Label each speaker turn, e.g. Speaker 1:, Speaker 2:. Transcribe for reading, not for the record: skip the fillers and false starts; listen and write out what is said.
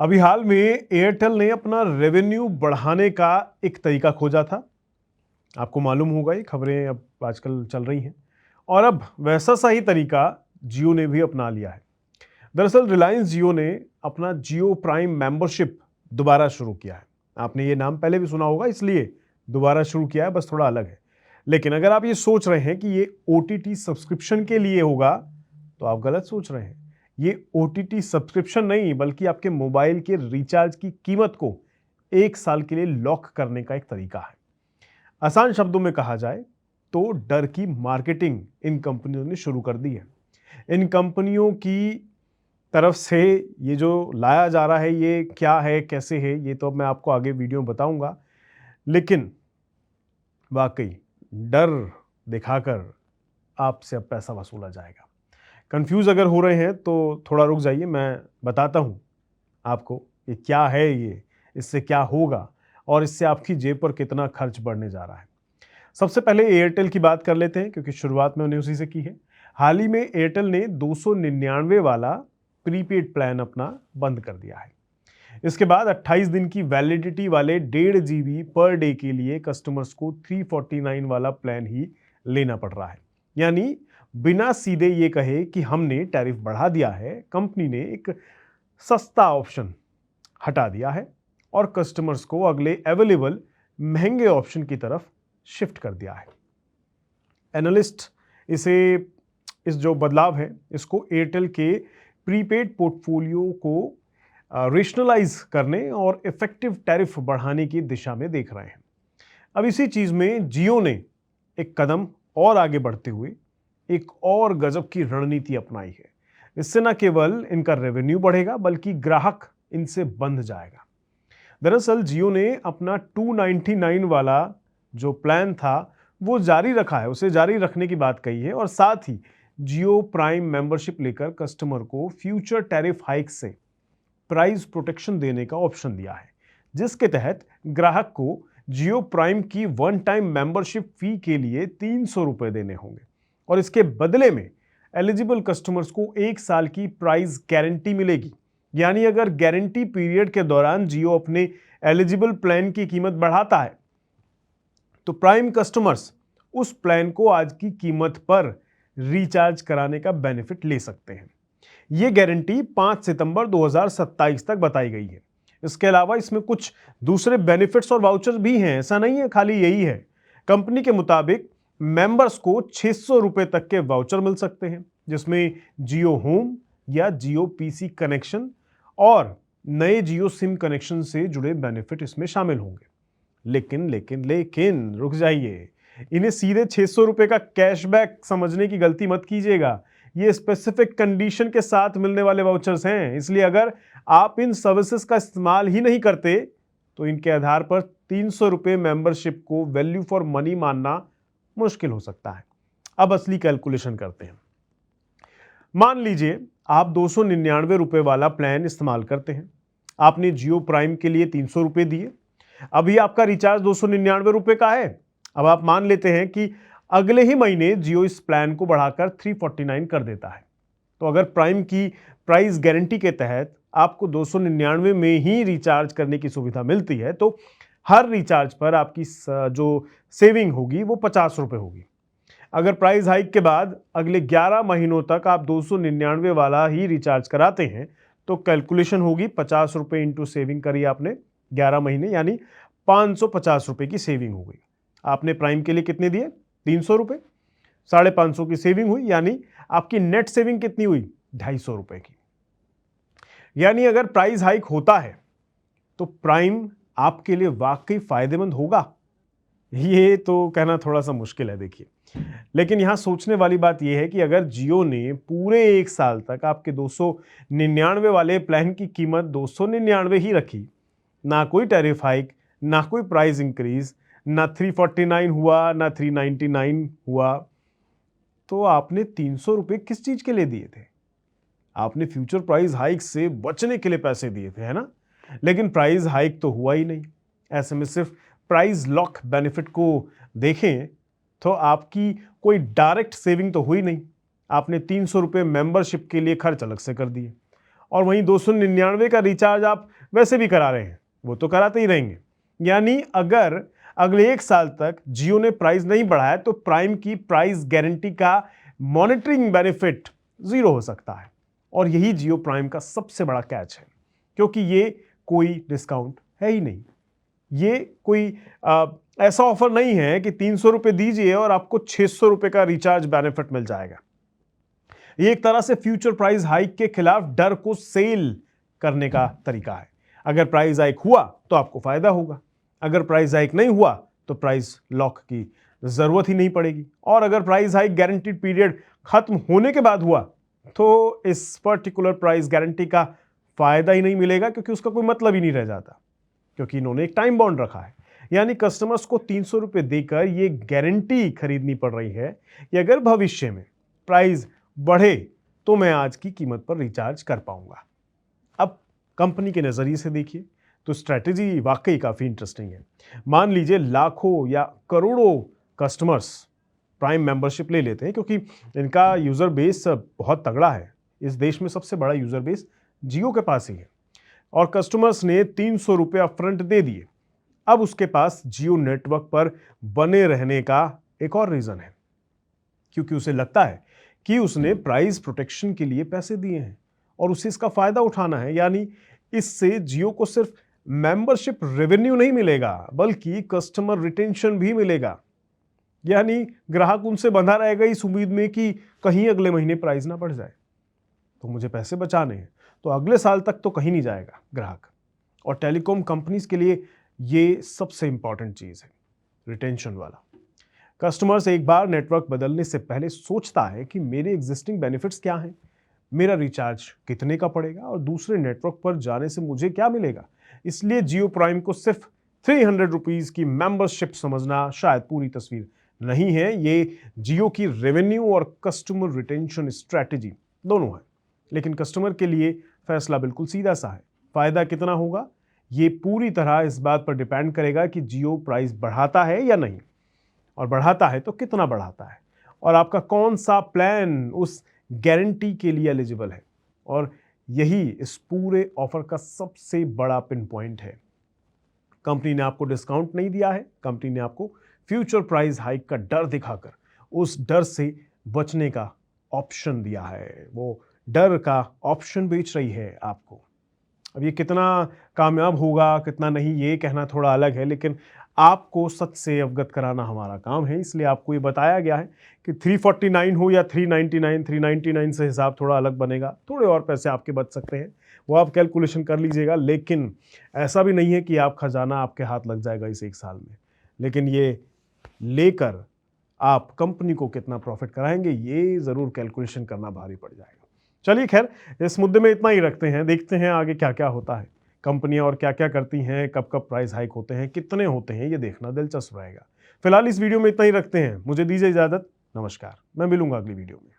Speaker 1: अभी हाल में एयरटेल ने अपना रेवेन्यू बढ़ाने का एक तरीका खोजा था। आपको मालूम होगा, ये खबरें अब आजकल चल रही हैं और अब वैसा सा ही तरीका जियो ने भी अपना लिया है। दरअसल रिलायंस जियो ने अपना जियो प्राइम मेंबरशिप दोबारा शुरू किया है। आपने ये नाम पहले भी सुना होगा, इसलिए दोबारा शुरू किया है, बस थोड़ा अलग है। लेकिन अगर आप ये सोच रहे हैं कि ये ओटीटी सब्सक्रिप्शन के लिए होगा, तो आप गलत सोच रहे हैं। ये ओटीटी सब्सक्रिप्शन नहीं, बल्कि आपके मोबाइल के रिचार्ज की कीमत को 1 साल के लिए लॉक करने का एक तरीका है। आसान शब्दों में कहा जाए तो डर की मार्केटिंग इन कंपनियों ने शुरू कर दी है। इन कंपनियों की तरफ से ये जो लाया जा रहा है, ये क्या है, कैसे है, ये तो अब मैं आपको आगे वीडियो में बताऊंगा। लेकिन वाकई डर दिखाकर आपसे अब पैसा वसूला जाएगा। कंफ्यूज अगर हो रहे हैं तो थोड़ा रुक जाइए, मैं बताता हूँ आपको ये क्या है, ये इससे क्या होगा और इससे आपकी जेब पर कितना खर्च बढ़ने जा रहा है। सबसे पहले एयरटेल की बात कर लेते हैं, क्योंकि शुरुआत मैंने उसी से की है। हाल ही में एयरटेल ने 299 वाला प्रीपेड प्लान अपना बंद कर दिया है। इसके बाद 28 दिन की वैलिडिटी वाले 1.5 GB पर डे के लिए कस्टमर्स को 349 वाला प्लान ही लेना पड़ रहा है। यानी बिना सीधे ये कहे कि हमने टैरिफ बढ़ा दिया है, कंपनी ने एक सस्ता ऑप्शन हटा दिया है और कस्टमर्स को अगले अवेलेबल महंगे ऑप्शन की तरफ शिफ्ट कर दिया है। एनालिस्ट इस जो बदलाव है, इसको एयरटेल के प्रीपेड पोर्टफोलियो को रेशनलाइज करने और इफेक्टिव टैरिफ बढ़ाने की दिशा में देख रहे हैं। अब इसी चीज में जियो ने एक कदम और आगे बढ़ते हुए एक और गजब की रणनीति अपनाई है। इससे न केवल इनका रेवेन्यू बढ़ेगा, बल्कि ग्राहक इनसे बंध जाएगा। दरअसल जियो ने अपना 299 वाला जो प्लान था वो जारी रखा है, उसे जारी रखने की बात कही है और साथ ही जियो प्राइम मेंबरशिप लेकर कस्टमर को फ्यूचर टैरिफ हाइक से प्राइस प्रोटेक्शन देने का ऑप्शन दिया है, जिसके तहत ग्राहक को जियो प्राइम की वन टाइम मेंबरशिप फी के लिए 300 रुपए देने होंगे और इसके बदले में एलिजिबल कस्टमर्स को 1 साल की प्राइस गारंटी मिलेगी। यानी अगर गारंटी पीरियड के दौरान जियो अपने एलिजिबल प्लान की कीमत बढ़ाता है तो प्राइम कस्टमर्स उस प्लान को आज की कीमत पर रिचार्ज कराने का बेनिफिट ले सकते हैं। यह गारंटी 5 सितंबर 2027 तक बताई गई है। इसके अलावा इसमें कुछ दूसरे बेनिफिट्स और वाउचर्स भी हैं, ऐसा नहीं है खाली यही है। कंपनी के मुताबिक मेंबर्स को 600 रुपए तक के वाउचर मिल सकते हैं, जिसमें जियो होम या जियो पीसी कनेक्शन और नए जियो सिम कनेक्शन से जुड़े बेनिफिट इसमें शामिल होंगे। लेकिन रुक जाइए, इन्हें सीधे 600 रुपए का कैशबैक समझने की गलती मत कीजिएगा। ये स्पेसिफिक कंडीशन के साथ मिलने वाले वाउचर्स हैं, इसलिए अगर आप इन सर्विसेज का इस्तेमाल ही नहीं करते तो इनके आधार पर 300 रुपए मेंबरशिप को वैल्यू फॉर मनी मानना मुश्किल हो सकता है। अब असली कैलकुलेशन करते हैं। मान लीजिए आप 299 रुपए वाला प्लान इस्तेमाल करते हैं। आपने जियो प्राइम के लिए 300 रुपए दिए। अभी आपका रिचार्ज 299 रुपए का है। अब आप मान लेते हैं कि अगले ही महीने जियो इस प्लान को बढ़ाकर 349 कर देता है। तो अगर प्राइम की प्राइस गारंटी के तहत आपको 299 में ही रिचार्ज करने की सुविधा मिलती है, तो हर रिचार्ज पर आपकी जो सेविंग होगी वो 50 रुपए होगी। अगर प्राइस हाइक के बाद अगले 11 महीनों तक आप 299 वाला ही रिचार्ज कराते हैं तो कैलकुलेशन होगी 50 रुपए इंटू सेविंग करी आपने 11 महीने, यानी 550 रुपए की सेविंग हो गई। आपने प्राइम के लिए कितने दिए? 300 रुपए, 550 की सेविंग हुई, यानी आपकी नेट सेविंग कितनी हुई? 250 रुपए की। यानी अगर प्राइस हाइक होता है तो प्राइम आपके लिए वाकई फायदेमंद होगा, ये तो कहना थोड़ा सा मुश्किल है। देखिए, लेकिन यहां सोचने वाली बात यह है कि अगर जियो ने पूरे 1 साल तक आपके 299 वाले प्लान की कीमत 299 ही रखी, ना कोई टैरिफ हाइक, ना कोई प्राइस इंक्रीज, ना 349 हुआ, ना 399 हुआ, तो आपने 300 रुपए किस चीज के लिए दिए थे? आपने फ्यूचर प्राइस हाइक से बचने के लिए पैसे दिए थे, है ना? लेकिन प्राइस हाइक तो हुआ ही नहीं। ऐसे में सिर्फ प्राइस लॉक बेनिफिट को देखें तो आपकी कोई डायरेक्ट सेविंग तो हुई नहीं। आपने 300 रुपए मेंबरशिप के लिए खर्च अलग से कर दिए और वहीं 299 का रिचार्ज आप वैसे भी करा रहे हैं, वो तो कराते ही रहेंगे। यानी अगर अगले 1 साल तक जियो ने प्राइस नहीं बढ़ाया तो प्राइम की प्राइस गारंटी का मॉनिटरिंग बेनिफिट 0 हो सकता है। और यही जियो प्राइम का सबसे बड़ा कैच है, क्योंकि ये कोई डिस्काउंट है ही नहीं। ये कोई ऐसा ऑफर नहीं है कि 300 रुपए दीजिए और आपको 600 रुपए का रिचार्ज बेनिफिट मिल जाएगा। ये एक तरह से फ्यूचर प्राइस हाइक के खिलाफ डर को सेल करने का तरीका है। अगर प्राइस हाइक हुआ तो आपको फायदा होगा, अगर प्राइस हाइक नहीं हुआ तो प्राइस लॉक की जरूरत ही नहीं पड़ेगी। और अगर प्राइस हाइक गारंटीड पीरियड खत्म होने के बाद हुआ तो इस पर्टिकुलर प्राइस गारंटी का फायदा ही नहीं मिलेगा, क्योंकि उसका कोई मतलब ही नहीं रह जाता, क्योंकि इन्होंने एक टाइम बॉन्ड रखा है। यानी कस्टमर्स को 300 रुपए देकर ये गारंटी खरीदनी पड़ रही है कि अगर भविष्य में प्राइस बढ़े तो मैं आज की कीमत पर रिचार्ज कर पाऊंगा। अब कंपनी के नजरिए से देखिए तो स्ट्रैटेजी वाकई काफी इंटरेस्टिंग है। मान लीजिए लाखों या करोड़ों कस्टमर्स प्राइम मेंबरशिप ले लेते हैं, क्योंकि इनका यूजर बेस बहुत तगड़ा है। इस देश में सबसे बड़ा यूजर बेस जियो के पास ही है। और कस्टमर्स ने 300 रुपये अपफ्रंट दे दिए। अब उसके पास जियो नेटवर्क पर बने रहने का एक और रीजन है, क्योंकि उसे लगता है कि उसने प्राइस प्रोटेक्शन के लिए पैसे दिए हैं और उसे इसका फायदा उठाना है। यानी इससे जियो को सिर्फ मेंबरशिप रेवेन्यू नहीं मिलेगा, बल्कि कस्टमर रिटेंशन भी मिलेगा। यानी ग्राहक उनसे बंधा रहेगा इस उम्मीद में कि कहीं अगले महीने प्राइस ना बढ़ जाए, तो मुझे पैसे बचाने हैं, तो अगले साल तक तो कहीं नहीं जाएगा ग्राहक। और टेलीकॉम कंपनीज के लिए ये सबसे इंपॉर्टेंट चीज है, रिटेंशन वाला। कस्टमर्स एक बार नेटवर्क बदलने से पहले सोचता है कि मेरे एग्जिस्टिंग बेनिफिट्स क्या हैं, मेरा रिचार्ज कितने का पड़ेगा और दूसरे नेटवर्क पर जाने से मुझे क्या मिलेगा। इसलिए जियो प्राइम को सिर्फ 300 रुपीज की मेंबरशिप समझना शायद पूरी तस्वीर नहीं है। ये जियो की रेवेन्यू और कस्टमर रिटेंशन स्ट्रैटेजी दोनों है। लेकिन कस्टमर के लिए फैसला बिल्कुल सीधा सा है। फायदा कितना होगा ये पूरी तरह इस बात पर डिपेंड करेगा कि जियो प्राइस बढ़ाता है या नहीं, और बढ़ाता है तो कितना बढ़ाता है, और आपका कौन सा प्लान उस गारंटी के लिए एलिजिबल है। और यही इस पूरे ऑफर का सबसे बड़ा पिन पॉइंट है। कंपनी ने आपको डिस्काउंट नहीं दिया है, कंपनी ने आपको फ्यूचर प्राइस हाइक का डर दिखाकर उस डर से बचने का ऑप्शन दिया है। वो डर का ऑप्शन बेच रही है आपको। अब ये कितना कामयाब होगा कितना नहीं ये कहना थोड़ा अलग है, लेकिन आपको सच से अवगत कराना हमारा काम है। इसलिए आपको ये बताया गया है कि 349 हो या 399, 399 से हिसाब थोड़ा अलग बनेगा, थोड़े और पैसे आपके बच सकते हैं, वो आप कैलकुलेशन कर लीजिएगा। लेकिन ऐसा भी नहीं है कि आप खजाना आपके हाथ लग जाएगा इस 1 साल में। लेकिन ये लेकर आप कंपनी को कितना प्रॉफिट कराएंगे ये ज़रूर कैलकुलेशन करना भारी पड़ जाएगा। चलिए खैर, इस मुद्दे में इतना ही रखते हैं, देखते हैं आगे क्या क्या होता है। कंपनियां और क्या क्या करती हैं, कब कब प्राइस हाइक होते हैं, कितने होते हैं, ये देखना दिलचस्प रहेगा। फिलहाल इस वीडियो में इतना ही रखते हैं, मुझे दीजिए इजाज़त। नमस्कार, मैं मिलूंगा अगली वीडियो में।